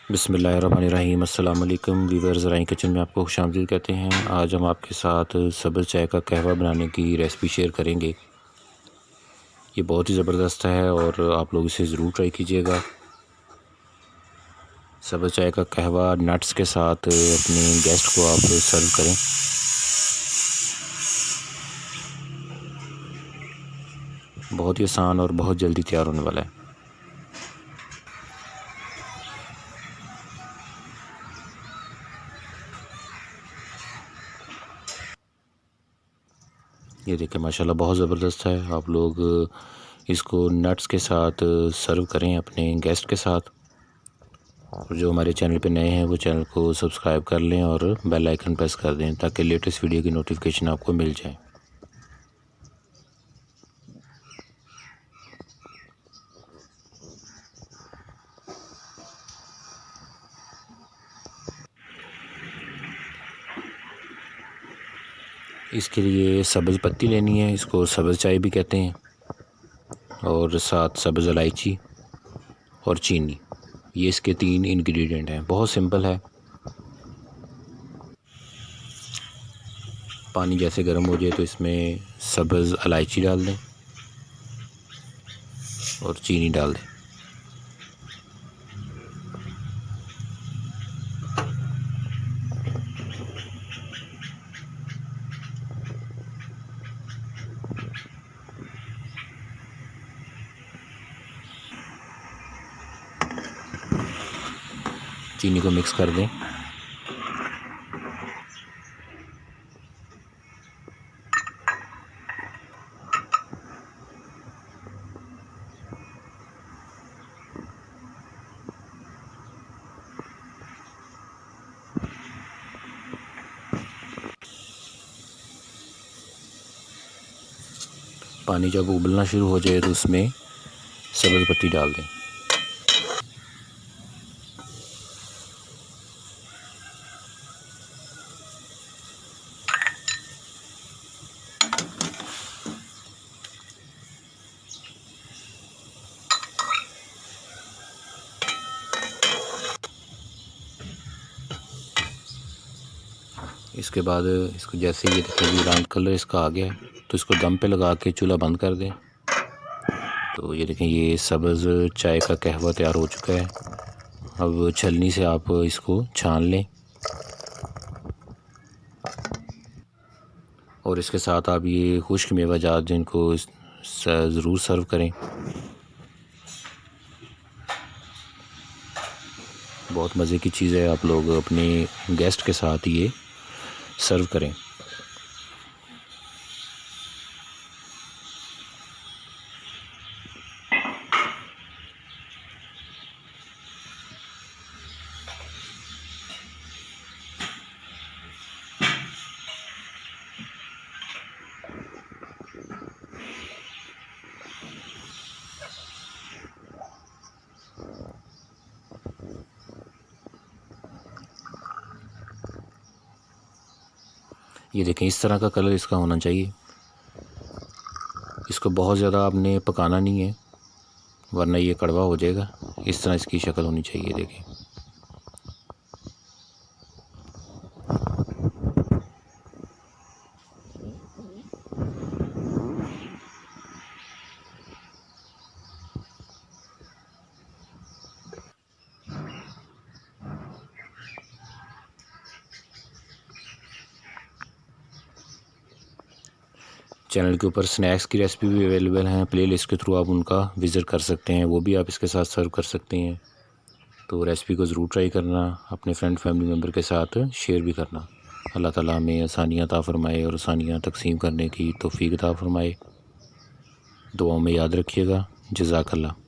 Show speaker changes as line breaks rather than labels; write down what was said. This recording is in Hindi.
बिस्मिल्लाहिर्रहमानिर्रहीम। अस्सलाम वालेकुम व्यूअर्स, राई किचन में आपको खुशामदीद कहते हैं। आज हम आपके साथ सब्ज़ चाय का कहवा बनाने की रेसिपी शेयर करेंगे। ये बहुत ही ज़बरदस्त है और आप लोग इसे ज़रूर ट्राई कीजिएगा। सब्ज़ चाय का कहवा नट्स के साथ अपने गेस्ट को आप सर्व करें। बहुत ही आसान और बहुत जल्दी तैयार होने वाला है। ये देखिए माशाल्लाह बहुत ज़बरदस्त है। आप लोग इसको नट्स के साथ सर्व करें अपने गेस्ट के साथ। और जो हमारे चैनल पे नए हैं वो चैनल को सब्सक्राइब कर लें और बेल आइकन प्रेस कर दें ताकि लेटेस्ट वीडियो की नोटिफिकेशन आपको मिल जाए। इसके लिए सब्ज़ पत्ती लेनी है, इसको सब्ज़ चाय भी कहते हैं, और साथ सब्ज़ इलायची और चीनी। ये इसके 3 इंग्रेडिएंट हैं। बहुत सिंपल है। पानी जैसे गर्म हो जाए तो इसमें सब्ज़ इलायची डाल दें और चीनी डाल दें। चीनी को मिक्स कर दें। पानी जब उबलना शुरू हो जाए तो उसमें सब्ज़ पत्ती डाल दें। इसके बाद इसको जैसे ये देखिए ब्राउन कलर इसका आ गया है तो इसको दम पे लगा के चूल्हा बंद कर दें। तो ये देखें ये सब्ज़ चाय का कहवा तैयार हो चुका है। अब छलनी से आप इसको छान लें और इसके साथ आप ये खुश्क मेवा जात जिनको ज़रूर सर्व करें। बहुत मज़े की चीज़ है। आप लोग अपने गेस्ट के साथ ये सर्व करें। ये देखें इस तरह का कलर इसका होना चाहिए। इसको बहुत ज़्यादा आपने पकाना नहीं है वरना ये कड़वा हो जाएगा। इस तरह इसकी शक्ल होनी चाहिए। देखें चैनल के ऊपर स्नैक्स की रेसिपी भी अवेलेबल हैं। प्लेलिस्ट के थ्रू आप उनका विज़िट कर सकते हैं, वो भी आप इसके साथ सर्व कर सकते हैं। तो रेसिपी को ज़रूर ट्राई करना, अपने फ्रेंड फैमिली मेम्बर के साथ शेयर भी करना। अल्लाह ताला हमें आसानियाँ अता फ़रमाए और आसानियाँ तक़सीम करने की तौफ़ीक़ अता फ़रमाए। दुआओं में याद रखिएगा। जज़ाकल्लाह।